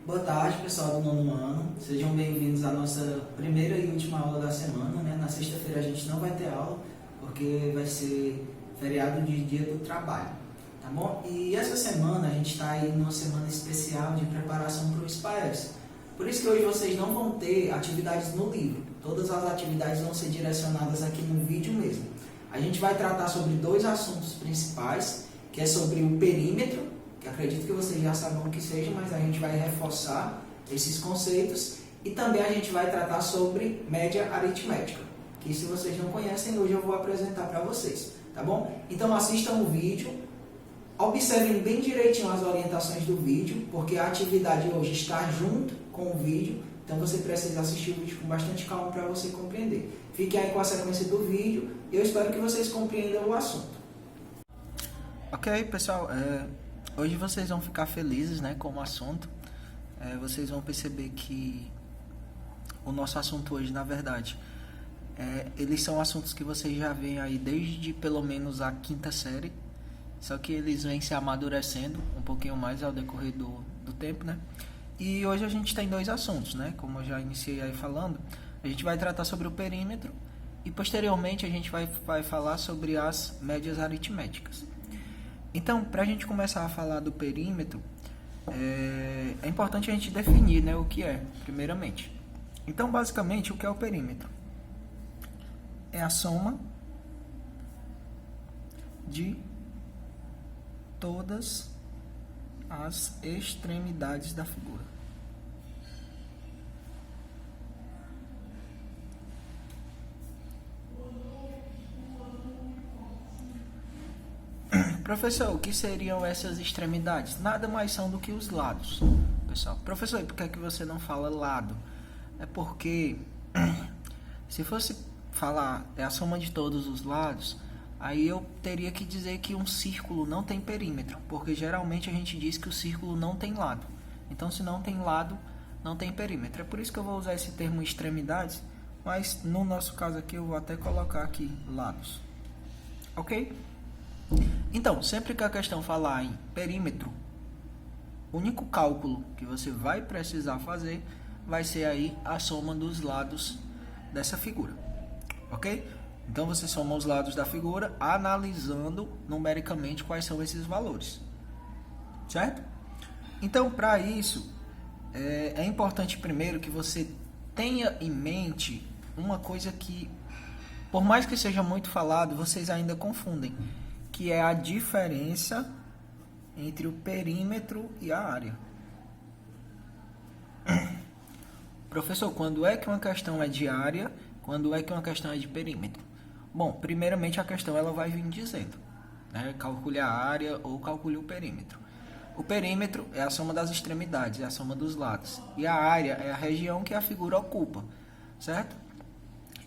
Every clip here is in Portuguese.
Boa tarde, pessoal do nono ano. Sejam bem-vindos à nossa primeira e última aula da semana, né? Na sexta-feira a gente não vai ter aula, porque vai ser feriado de Dia do Trabalho, tá bom? E essa semana a gente está aí numa semana especial de preparação para o SPAES. Por isso que hoje vocês não vão ter atividades no livro. Todas as atividades vão ser direcionadas aqui no vídeo mesmo. A gente vai tratar sobre dois assuntos principais, que é sobre o perímetro, que acredito que vocês já sabem o que seja, mas a gente vai reforçar esses conceitos, e também a gente vai tratar sobre média aritmética, que se vocês não conhecem, hoje eu vou apresentar para vocês, tá bom? Então assistam o vídeo, observem bem direitinho as orientações do vídeo, porque a atividade hoje está junto com o vídeo, então você precisa assistir o vídeo com bastante calma para você compreender. Fiquem aí com a sequência do vídeo, e eu espero que vocês compreendam o assunto. Ok, pessoal, hoje vocês vão ficar felizes, né, com o assunto. Vocês vão perceber que o nosso assunto hoje, na verdade, eles são assuntos que vocês já veem aí desde pelo menos a quinta série, só que eles vêm se amadurecendo um pouquinho mais ao decorrer do tempo, né? E hoje a gente tem dois assuntos, né? Como eu já iniciei aí falando, a gente vai tratar sobre o perímetro e posteriormente a gente vai falar sobre as médias aritméticas. Então, para a gente começar a falar do perímetro, é importante a gente definir, né, o que é, primeiramente. Então, basicamente, o que é o perímetro? É a soma de todas as extremidades da figura. Professor, o que seriam essas extremidades? Nada mais são do que os lados, pessoal. Professor, e por que você não fala lado? É porque se fosse falar a soma de todos os lados, aí eu teria que dizer que um círculo não tem perímetro, porque geralmente a gente diz que o círculo não tem lado. Então, se não tem lado, não tem perímetro. É por isso que eu vou usar esse termo extremidades, mas no nosso caso aqui eu vou até colocar aqui lados. Ok? Então, sempre que a questão falar em perímetro, o único cálculo que você vai precisar fazer vai ser aí a soma dos lados dessa figura, ok? Então você soma os lados da figura analisando numericamente quais são esses valores, certo? Então, para isso, é importante primeiro que você tenha em mente uma coisa que, por mais que seja muito falado, vocês ainda confundem, que é a diferença entre o perímetro e a área. Professor, quando é que uma questão é de área, quando é que uma questão é de perímetro? Bom, primeiramente a questão ela vai vir dizendo, né? Calcule a área ou calcule o perímetro. O perímetro é a soma das extremidades, é a soma dos lados. E a área é a região que a figura ocupa, certo?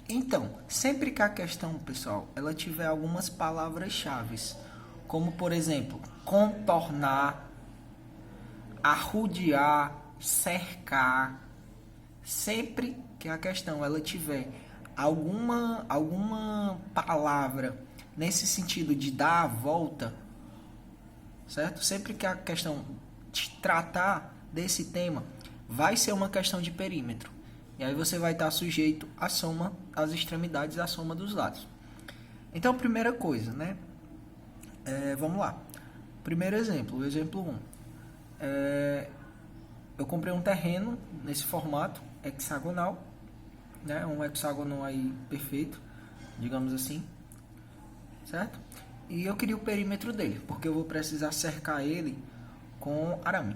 Então, sempre que a questão, pessoal, ela tiver algumas palavras-chave, como, por exemplo, contornar, arrodear, cercar, sempre que a questão ela tiver alguma palavra nesse sentido de dar a volta, certo? Sempre que a questão tratar desse tema, vai ser uma questão de perímetro. E aí você vai estar sujeito à soma das extremidades, à soma dos lados. Então, primeira coisa, né? Vamos lá. Primeiro exemplo, o exemplo 1. Eu comprei um terreno nesse formato hexagonal, né? Um hexágono aí perfeito, digamos assim, certo? E eu queria o perímetro dele, porque eu vou precisar cercar ele com arame,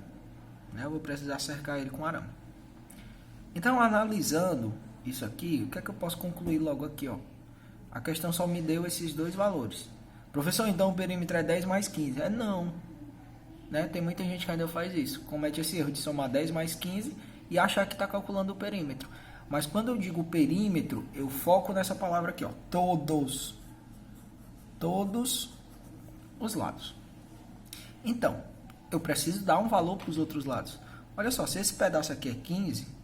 né? Eu vou precisar cercar ele com arame. Então, analisando isso aqui, o que é que eu posso concluir logo aqui, ó? A questão só me deu esses dois valores. Professor, então o perímetro é 10 mais 15. Não. Né? Tem muita gente que ainda faz isso. Comete esse erro de somar 10 mais 15 e achar que está calculando o perímetro. Mas quando eu digo perímetro, eu foco nessa palavra aqui, ó. Todos. Todos os lados. Então, eu preciso dar um valor para os outros lados. Olha só, se esse pedaço aqui é 15...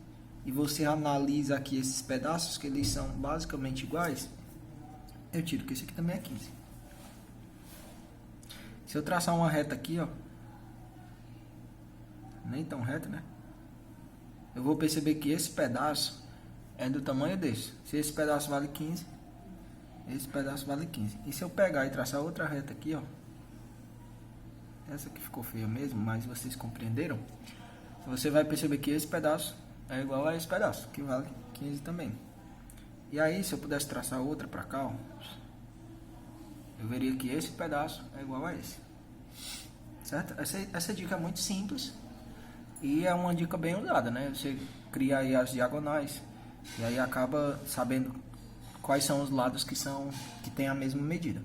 e você analisa aqui esses pedaços, que eles são basicamente iguais, eu tiro que esse aqui também é 15. Se eu traçar uma reta aqui, ó, nem tão reta, né? eu vou perceber que esse pedaço é do tamanho desse. Se esse pedaço vale 15, esse pedaço vale 15. E se eu pegar e traçar outra reta aqui, ó, essa aqui ficou feia mesmo, mas vocês compreenderam? Você vai perceber que esse pedaço é igual a esse pedaço, que vale 15 também. E aí, se eu pudesse traçar outra para cá, ó, eu veria que esse pedaço é igual a esse. Certo? Essa dica é muito simples e é uma dica bem usada, né? Você cria aí as diagonais e aí acaba sabendo quais são os lados que tem a mesma medida.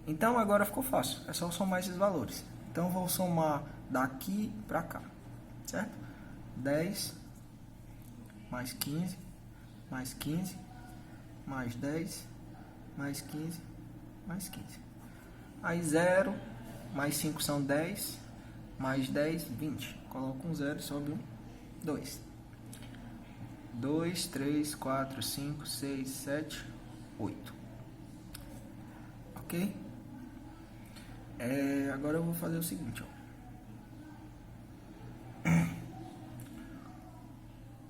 Então agora ficou fácil, é só somar esses valores. Então eu vou somar daqui para cá, certo? 10 mais 15 mais 15 mais 10 mais 15 mais 15. Aí 0 mais 5 são 10, mais 10, 20. Coloca um 0 e sobe um 2. 2, 3, 4, 5, 6, 7, 8. Ok? Agora eu vou fazer o seguinte, ó.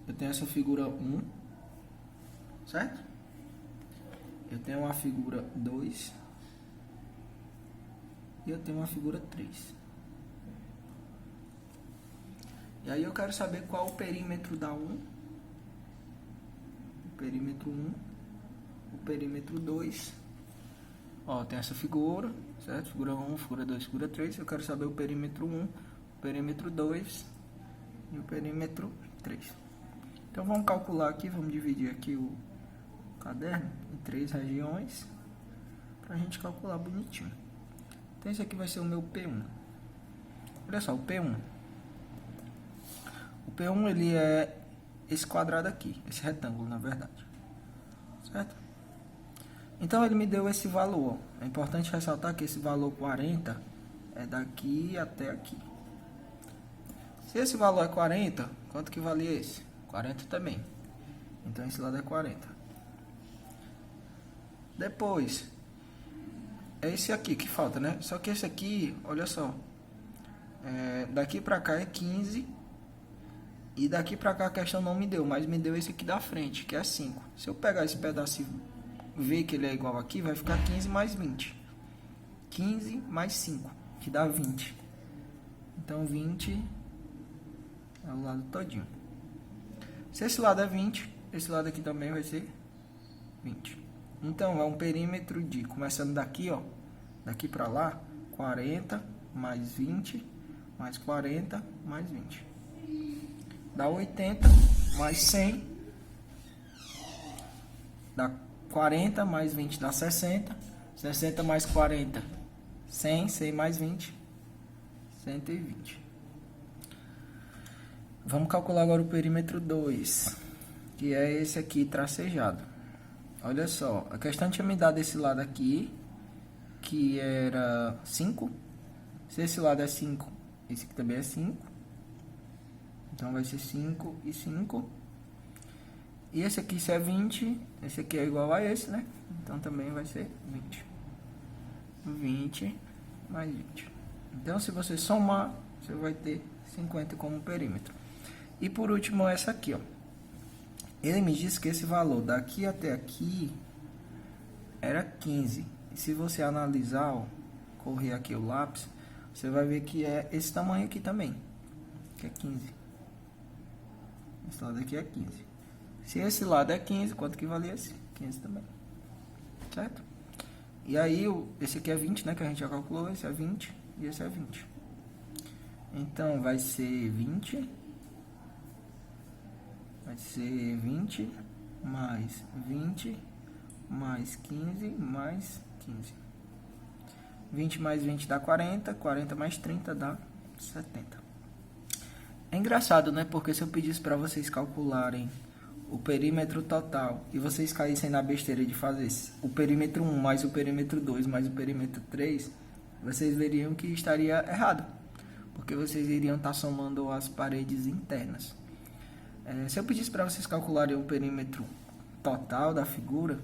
Eu tenho essa figura 1, certo? Eu tenho uma figura 2 e eu tenho uma figura 3. E aí eu quero saber qual o perímetro da 1, o perímetro 1, o perímetro 2. Ó, tem essa figura, certo? Figura 1, figura 2, figura 3. Eu quero saber o perímetro 1, o perímetro 2 e o perímetro 3. Então vamos calcular aqui, vamos dividir aqui o caderno em 3 regiões para a gente calcular bonitinho. Então esse aqui vai ser o meu P1. Olha só, o P1. O P1 ele é esse quadrado aqui, esse retângulo na verdade, certo? Então ele me deu esse valor. É importante ressaltar que esse valor 40 é daqui até aqui. Se esse valor é 40, quanto que vale esse? 40 também. Então esse lado é 40. Depois, é esse aqui que falta, né? Só que esse aqui, olha só, daqui pra cá é 15 e daqui pra cá a questão não me deu, mas me deu esse aqui da frente, que é 5. Se eu pegar esse pedaço e ver que ele é igual aqui, vai ficar 15 mais 20. 15 mais 5, que dá 20. Então 20 é o lado todinho. Se esse lado é 20, esse lado aqui também vai ser 20. Então é um perímetro de, começando daqui, ó, daqui pra lá, 40 mais 20 mais 40 mais 20. Dá 80 mais 100. Dá 40 mais 20 dá 60. 60 mais 40, 100. 100 mais 20, 120. Vamos calcular agora o perímetro 2, que é esse aqui tracejado. Olha só, a questão tinha me dado esse lado aqui, que era 5. Se esse lado é 5, esse aqui também é 5. Então vai ser 5 e 5. E esse aqui, se é 20, esse aqui é igual a esse, né? Então também vai ser 20. 20 mais 20. Então se você somar, você vai ter 50 como perímetro. E por último essa aqui, ó. Ele me disse que esse valor daqui até aqui era 15. E se você analisar, ó, correr aqui o lápis, você vai ver que é esse tamanho aqui também, que é 15. Esse lado aqui é 15. Se esse lado é 15, quanto que vale esse? 15 também. Certo? E aí, esse aqui é 20, né? Que a gente já calculou. Esse é 20 e esse é 20. Então, vai ser 20. Vai ser 20 mais 20 mais 15 mais 15. 20 mais 20 dá 40. 40 mais 30 dá 70. É engraçado, né? Porque se eu pedisse para vocês calcularem o perímetro total e vocês caíssem na besteira de fazer o perímetro 1 mais o perímetro 2 mais o perímetro 3, vocês veriam que estaria errado, porque vocês iriam estar somando as paredes internas. Se eu pedisse para vocês calcularem o perímetro total da figura,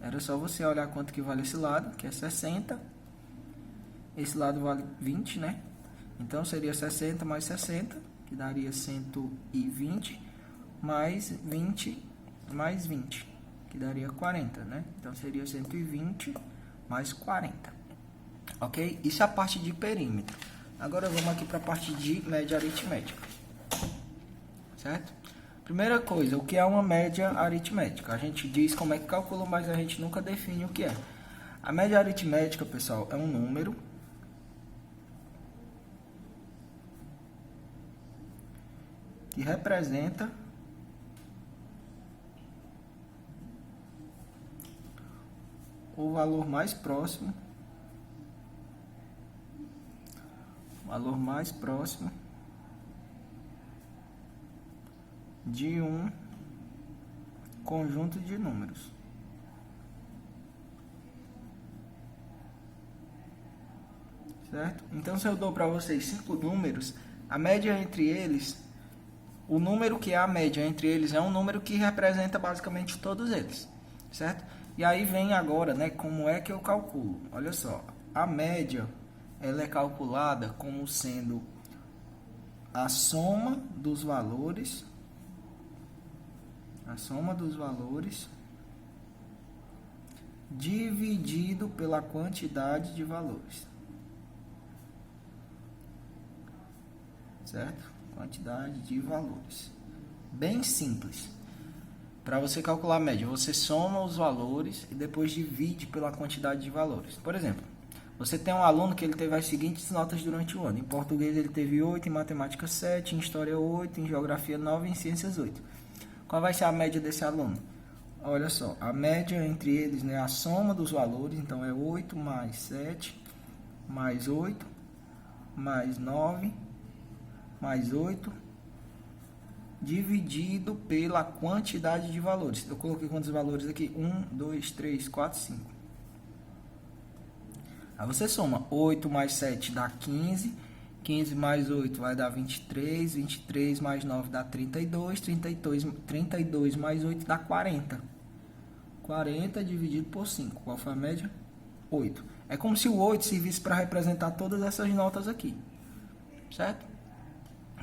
era só você olhar quanto que vale esse lado, que é 60. Esse lado vale 20, né? Então seria 60 mais 60, que daria 120, mais 20 mais 20, que daria 40, né? Então seria 120 mais 40. Ok? Isso é a parte de perímetro. Agora vamos aqui para a parte de média aritmética. Certo? Primeira coisa, o que é uma média aritmética? A gente diz como é que calcula, mas a gente nunca define o que é. A média aritmética, pessoal, é um número que representa o valor mais próximo de um conjunto de números. Certo? Então, se eu dou para vocês 5 números, a média entre eles, o número que é a média entre eles é um número que representa basicamente todos eles, certo? E aí vem agora, né, como é que eu calculo? Olha só, a média, ela é calculada como sendo a soma dos valores, dividido pela quantidade de valores. Certo? Quantidade de valores. Bem simples. Para você calcular a média, você soma os valores e depois divide pela quantidade de valores. Por exemplo, você tem um aluno que ele teve as seguintes notas durante o ano. Em português ele teve 8, em matemática 7, em história 8, em geografia 9 e em ciências 8. Qual vai ser a média desse aluno? Olha só, a média entre eles, né, a soma dos valores, então é 8 mais 7, mais 8, mais 9, mais 8, dividido pela quantidade de valores. Eu coloquei quantos valores aqui? 1, 2, 3, 4, 5. Aí você soma 8 mais 7 dá 15, 15 mais 8 vai dar 23, 23 mais 9 dá 32, 32 mais 8 dá 40. 40 dividido por 5. Qual foi a média? 8. É como se o 8 servisse para representar todas essas notas aqui. Certo?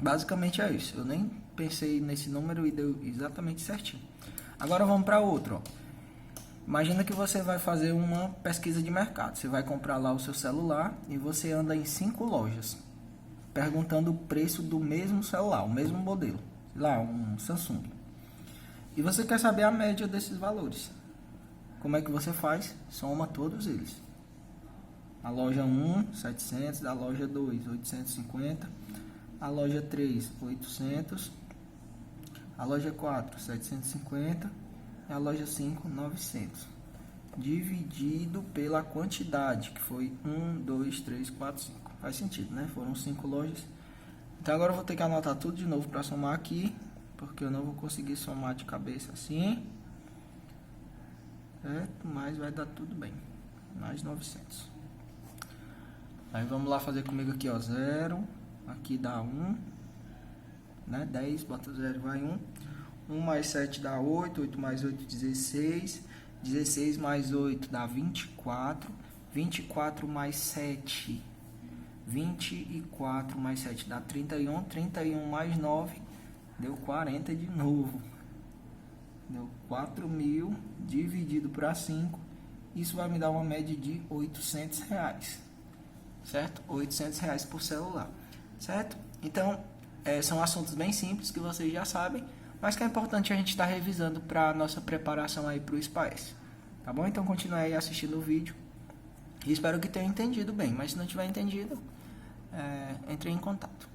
Basicamente é isso. Eu nem pensei nesse número e deu exatamente certinho. Agora vamos para outro. Ó. Imagina que você vai fazer uma pesquisa de mercado. Você vai comprar lá o seu celular e você anda em 5 lojas perguntando o preço do mesmo celular, o mesmo modelo. Sei lá, um Samsung. E você quer saber a média desses valores. Como é que você faz? Soma todos eles. A loja 1, 700. A loja 2, 850. A loja 3, 800. A loja 4, 750. E a loja 5, 900. Dividido pela quantidade, que foi 1, 2, 3, 4, 5. Faz sentido, né? Foram 5 lojas. Então agora eu vou ter que anotar tudo de novo para somar aqui. Porque eu não vou conseguir somar de cabeça assim. Certo? Mas vai dar tudo bem. Mais 900. Aí vamos lá fazer comigo aqui, ó. 0. Aqui dá 1. Né? 10, bota 0 vai 1. 1 mais 7 dá 8. 8 mais 8, 16. 16 mais 8 dá 24. 24 mais 7. 24 mais 7 dá 31. 31 mais 9 deu 40 de novo. Deu 4.000 dividido para 5. Isso vai me dar uma média de R$800. Certo? R$800 por celular. Certo? Então, são assuntos bem simples que vocês já sabem, mas que é importante a gente estar revisando para a nossa preparação aí para o SPAES. Tá bom? Então, continue aí assistindo o vídeo. E espero que tenham entendido bem. Mas se não tiver entendido, entre em contato.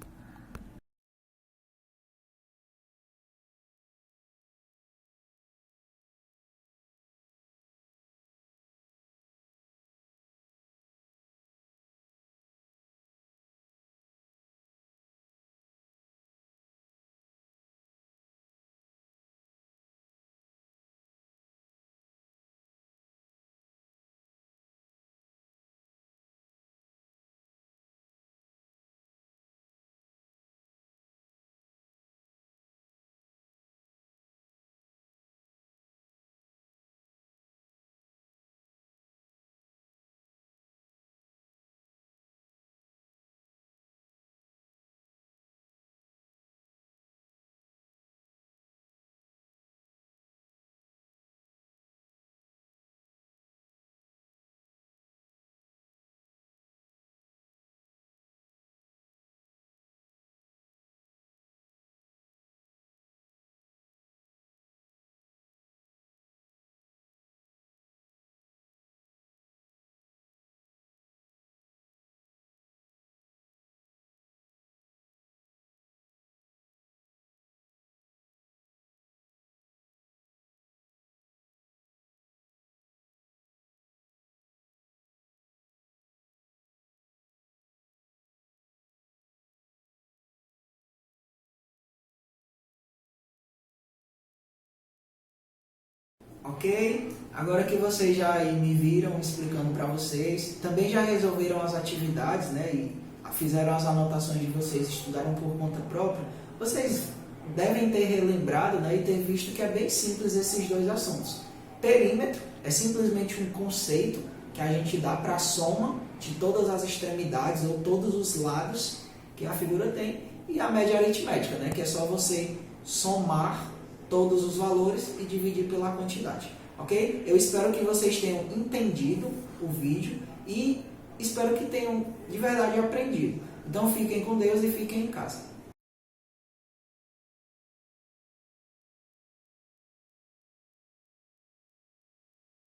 Ok? Agora que vocês já aí me viram explicando para vocês, também já resolveram as atividades, né? E fizeram as anotações de vocês, estudaram por conta própria, vocês devem ter relembrado, né, e ter visto que é bem simples esses dois assuntos. Perímetro é simplesmente um conceito que a gente dá para a soma de todas as extremidades ou todos os lados que a figura tem, e a média aritmética, né, que é só você somar todos os valores e dividir pela quantidade. Ok? Eu espero que vocês tenham entendido o vídeo e espero que tenham de verdade aprendido. Então fiquem com Deus e fiquem em casa.